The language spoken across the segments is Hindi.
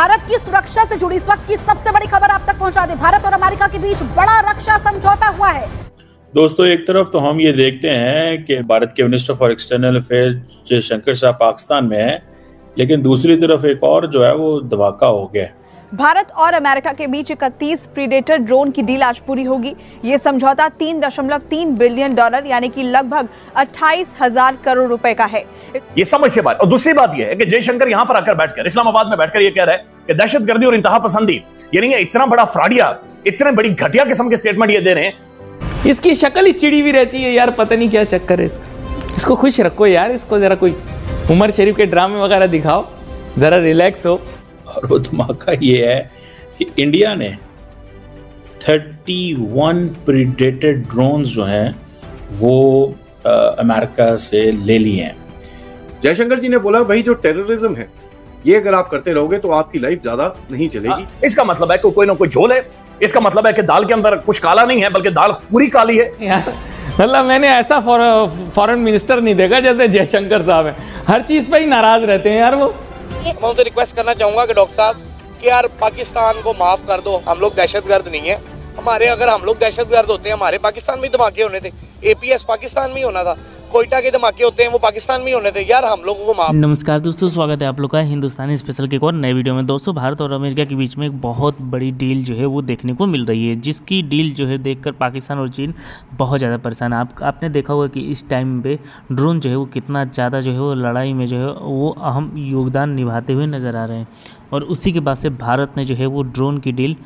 भारत की सुरक्षा से जुड़ी इस वक्त की सबसे बड़ी खबर आप तक पहुंचा दें। भारत और अमेरिका के बीच बड़ा रक्षा समझौता हुआ है। दोस्तों, एक तरफ तो हम ये देखते हैं कि भारत के minister for external affairs Jaishankar साहब पाकिस्तान में है, लेकिन दूसरी तरफ एक और जो है वो धमाका हो गया। भारत और अमेरिका के बीच 31 प्रीडेटर ड्रोन की डील आज पूरी होगी। ये समझौता $3.3 बिलियन यानी कि लगभग 28,000 करोड़ रुपए का है। ये समझ से बात। और दूसरी बात यह है कि जयशंकर यहां पर आकर बैठकर इस्लामाबाद में बैठकर ये कह रहा है कि दहशतगर्दी और इंतहा पसंदी ये नहीं है, इतना बड़ा फ्रॉडिया, इतने बड़ी घटिया किस्म के स्टेटमेंट ये दे रहे हैं। इसकी शक्ल ही चिड़ी हुई रहती है यार, पता नहीं क्या चक्कर है इसका। इसको खुश रखो यार, इसको जरा कोई उमर शरीफ के ड्रामे वगैरह दिखाओ, जरा रिलैक्स हो। और वो धमाका ये है कि इंडिया ने 31 प्रीडेटर ड्रोन्स जो हैं वो अमेरिका से ले लिए हैं। जयशंकर जी ने बोला भाई जो टेररिज्म है ये अगर आप करते रहोगे तो आपकी लाइफ ज्यादा नहीं चलेगी। इसका मतलब है कि कोई ना कोई झोल है। इसका मतलब है कि दाल के अंदर कुछ काला नहीं है बल्कि दाल पूरी काली है यार। मतलब मैंने ऐसा फॉरेन मिनिस्टर नहीं देखा जैसे जयशंकर साहब है, हर चीज पे ही नाराज रहते हैं यार वो। मैं उनसे रिक्वेस्ट करना चाहूंगा कि डॉक्टर साहब कि यार पाकिस्तान को माफ कर दो, हम लोग दहशतगर्द नहीं है। अगर हम लोग दहशतगर्द होते हैं, हमारे पाकिस्तान में धमाके होने थे। एपीएस पाकिस्तान में ही होना था, कोयटा के धमाके होते हैं वो पाकिस्तान में ही होने थे। यार हम लोगों को माफ। नमस्कार दोस्तों, स्वागत है आप लोग का हिंदुस्तानी स्पेशल के एक और नए वीडियो में। दोस्तों, भारत और अमेरिका के बीच में एक बहुत बड़ी डील जो है वो देखने को मिल रही है, जिसकी डील जो है देखकर पाकिस्तान और चीन बहुत ज़्यादा परेशान है। आपने देखा होगा कि इस टाइम पे ड्रोन जो है वो कितना ज़्यादा जो है वो लड़ाई में जो है वो अहम योगदान निभाते हुए नज़र आ रहे हैं। और उसी के बाद से भारत ने जो है वो ड्रोन की डील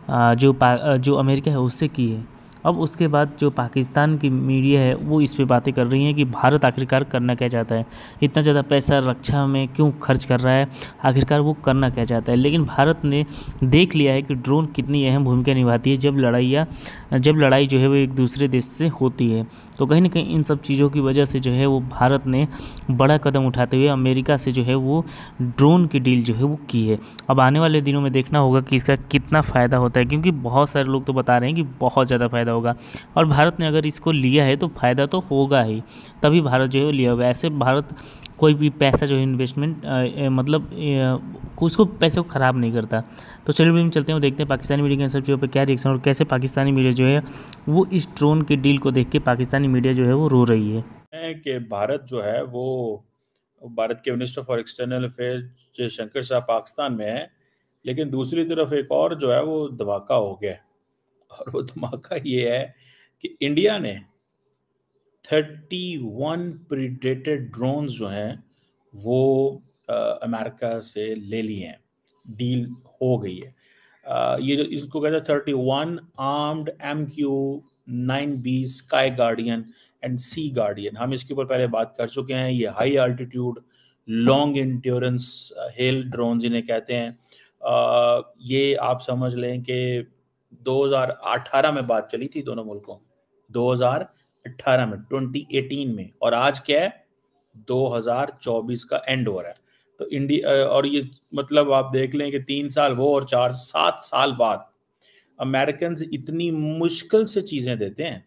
जो अमेरिका है उससे की है। अब उसके बाद जो पाकिस्तान की मीडिया है वो इस पे बातें कर रही हैं कि भारत आखिरकार करना क्या चाहता है, इतना ज़्यादा पैसा रक्षा में क्यों खर्च कर रहा है, आखिरकार वो करना क्या चाहता है। लेकिन भारत ने देख लिया है कि ड्रोन कितनी अहम भूमिका निभाती है जब लड़ाई जो है वो एक दूसरे देश से होती है। तो कहीं ना कहीं इन सब चीज़ों की वजह से जो है वो भारत ने बड़ा कदम उठाते हुए अमेरिका से जो है वो ड्रोन की डील जो है वो की है। अब आने वाले दिनों में देखना होगा कि इसका कितना फ़ायदा होता है, क्योंकि बहुत सारे लोग तो बता रहे हैं कि बहुत ज़्यादा फ़ायदा होगा। और भारत ने अगर इसको लिया है तो फ़ायदा तो होगा ही, तभी भारत जो है लिया होगा। ऐसे भारत कोई भी पैसा जो है इन्वेस्टमेंट उसको पैसे को ख़राब नहीं करता। तो चलिए वीडियो में चलते हैं, देखते हैं पाकिस्तानी मीडिया के इन सब चीज़ों पर क्या रिएक्शन और कैसे पाकिस्तानी मीडिया जो है वो इस ड्रोन की डील को देख के पाकिस्तानी मीडिया जो है वो रो रही है। कि भारत जो है वो भारत के minister for external affairs Jaishankar साहब पाकिस्तान में है, लेकिन दूसरी तरफ एक और जो है वो धमाका हो गया। और वो धमाका ये है कि इंडिया ने 31 प्रीडेटर ड्रोन्स जो हैं वो अमेरिका से ले लिए हैं, डील हो गई है। ये जो इसको कहते हैं 31 armed MQ-9B Sky Guardian and Sea Guardian. हम इसके ऊपर पहले बात कर चुके हैं। ये high altitude long endurance HALE drones इन्हें कहते हैं। ये आप समझ लें कि 2018 में बात चली थी दोनों मुल्कों, 2018 में 2018 में, और आज क्या है 2024 का एंड हो रहा है। तो इंडिया और ये मतलब आप देख लें कि 3 साल वो और 7 साल बाद अमेरिकन इतनी मुश्किल से चीजें देते हैं।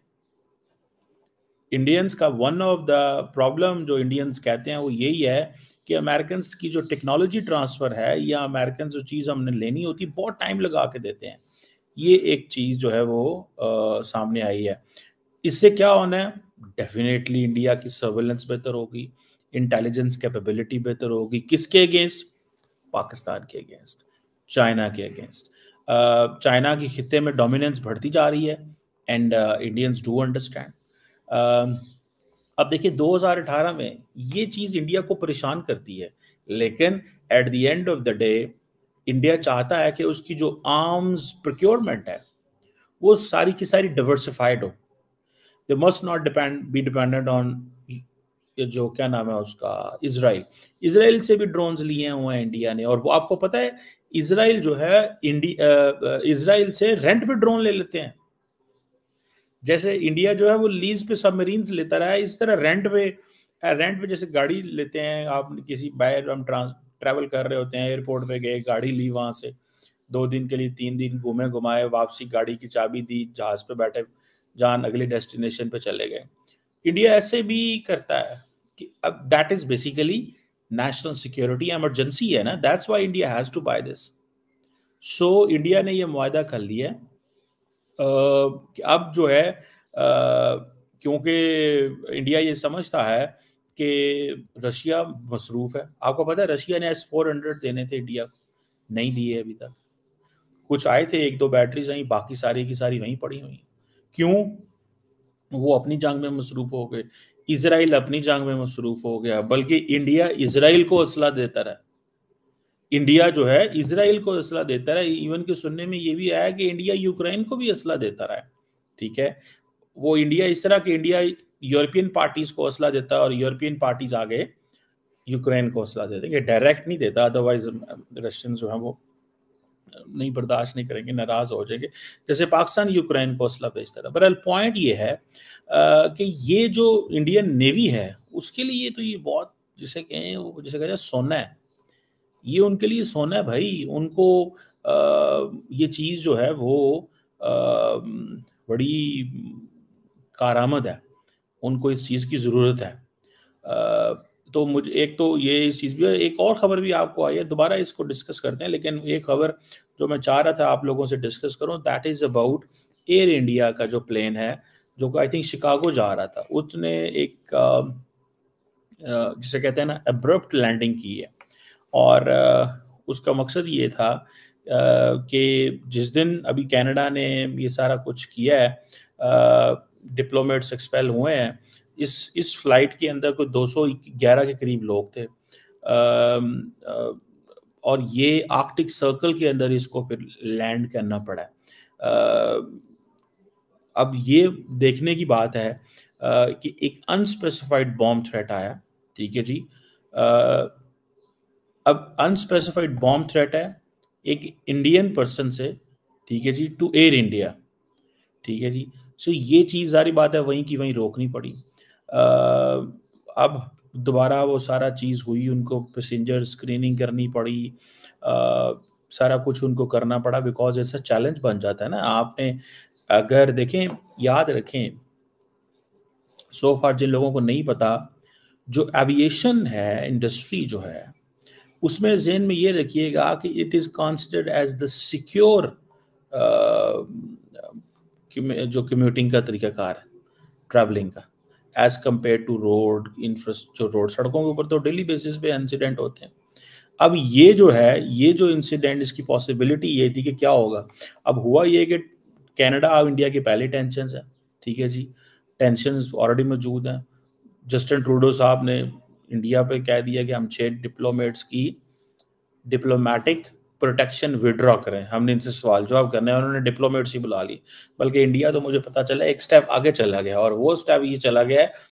इंडियंस का वन ऑफ द प्रॉब्लम जो इंडियंस कहते हैं वो यही है कि अमेरिकन की जो टेक्नोलॉजी ट्रांसफर है या अमेरिकन जो चीज़ हमने लेनी होती है बहुत टाइम लगा के देते हैं। ये एक चीज़ जो है वो सामने आई है। इससे क्या होना है, डेफिनेटली इंडिया की सर्वेलेंस बेहतर होगी, इंटेलिजेंस कैपेबिलिटी बेहतर होगी। किसके अगेंस्ट? पाकिस्तान के अगेंस्ट, चाइना के अगेंस्ट। चाइना की खित्ते में डोमिनेंस बढ़ती जा रही है एंड इंडियंस डू अंडरस्टैंड। अब देखिए 2018 में ये चीज़ इंडिया को परेशान करती है, लेकिन at the end of the day India चाहता है कि उसकी जो आर्म्स प्रोक्योरमेंट है वो सारी की सारी डिवर्सिफाइड हो। They must not be dependent on जो क्या नाम है उसका, इसराइल से भी ड्रोन्स लिए हुए हैं इंडिया ने। और वो आपको पता है इसराइल जो है इसराइल से रेंट पे ड्रोन ले लेते हैं। जैसे इंडिया जो है वो लीज पे सबमरीन्स लेता रहा है, इस तरह रेंट पे जैसे गाड़ी लेते हैं। आप किसी बाहर हम ट्रैवल कर रहे होते हैं, एयरपोर्ट पे गए, गाड़ी ली, वहां से 2 दिन के लिए 3 दिन घूमे घुमाए, वापसी गाड़ी की चाबी दी, जहाज पे बैठे जान अगले डेस्टिनेशन पे चले गए। इंडिया ऐसे भी करता है कि अब that is basically national security emergency है ना, that's why India has to buy this. So India ने ये मुआहदा कर लिया है कि अब जो है क्योंकि इंडिया ये समझता है कि रशिया मसरूफ है। आपको पता है रशिया ने S-400 देने थे इंडिया को, नहीं दिए अभी तक। कुछ आए थे, 1-2 बैटरीज आई, बाकी सारी की सारी वहीं पड़ी हुई। क्यों? वो अपनी जंग में मसरूफ हो गए, इजराइल अपनी जंग में मसरूफ हो गया, बल्कि इंडिया इजराइल को असला देता रहा। इंडिया जो है इजराइल को असला देता रहा। इवन के सुनने में ये भी आया कि इंडिया यूक्रेन को भी असला देता रहा है। ठीक है, वो इंडिया इस तरह कि इंडिया यूरोपियन पार्टीज को असला देता है और यूरोपियन पार्टीज आगे यूक्रेन को असला देते हैं। डायरेक्ट नहीं देता, अदरवाइज रशियन जो है वो नहीं बर्दाश्त नहीं करेंगे, नाराज हो जाएंगे, जैसे पाकिस्तान यूक्रेन को असला भेजता रहा। बहरहाल पॉइंट ये है कि ये जो इंडियन नेवी है उसके लिए तो ये बहुत जिसे कहें वो जिसे कहते हैं सोना है, ये उनके लिए सोना है भाई। उनको ये चीज़ जो है वो बड़ी कारामद है, उनको इस चीज़ की ज़रूरत है। तो मुझे एक तो ये इस चीज़ भी, एक और ख़बर भी आपको आई है, दोबारा इसको डिस्कस करते हैं। लेकिन एक खबर जो मैं चाह रहा था आप लोगों से डिस्कस करूं, that is about air India का जो प्लेन है जो आई थिंक शिकागो जा रहा था, उसने एक जिसे कहते हैं ना अब्रप्ट लैंडिंग की है। और उसका मकसद ये था कि जिस दिन अभी कनाडा ने ये सारा कुछ किया है, डिप्लोमेट्स एक्सपेल हुए हैं, इस फ्लाइट के अंदर कोई 211 के करीब लोग थे। और ये आर्कटिक सर्कल के अंदर इसको फिर लैंड करना पड़ा। अब ये देखने की बात है कि एक अनस्पेसिफाइड बॉम्ब थ्रेट आया। ठीक है जी, अब अनस्पेसिफाइड बॉम्ब थ्रेट है एक इंडियन पर्सन से, ठीक है जी, टू एयर इंडिया। ठीक है जी, सो ये चीज़ सारी बात है वहीं की वहीं रोकनी पड़ी। अब दोबारा वो सारा चीज़ हुई, उनको पैसेंजर स्क्रीनिंग करनी पड़ी, सारा कुछ उनको करना पड़ा, बिकॉज ऐसा चैलेंज बन जाता है ना। आपने अगर देखें, याद रखें, सो फार जिन लोगों को नहीं पता, जो एविएशन है इंडस्ट्री जो है उसमें ज़हन में ये रखिएगा कि it is considered as the secure जो कम्यूटिंग का तरीकाकार है ट्रैवलिंग का, एज कम्पेयर टू रोड जो रोड सड़कों के ऊपर तो डेली बेसिस पे इंसिडेंट होते हैं। अब ये जो है, ये जो इंसिडेंट, इसकी पॉसिबिलिटी ये थी कि क्या होगा। अब हुआ ये कि कनाडा और इंडिया की पहले टेंशन है, ठीक है जी, टेंशन ऑलरेडी मौजूद हैं। जस्टिन ट्रूडो साहब ने इंडिया पे कह दिया कि हम 6 डिप्लोमेट्स की डिप्लोमेटिक प्रोटेक्शन विड्रॉ करें, हमने इनसे सवाल जवाब करना है। उन्होंने डिप्लोमेट्स ही बुला ली, बल्कि इंडिया तो मुझे पता चला एक स्टेप आगे चला गया, और वो स्टेप ये चला गया है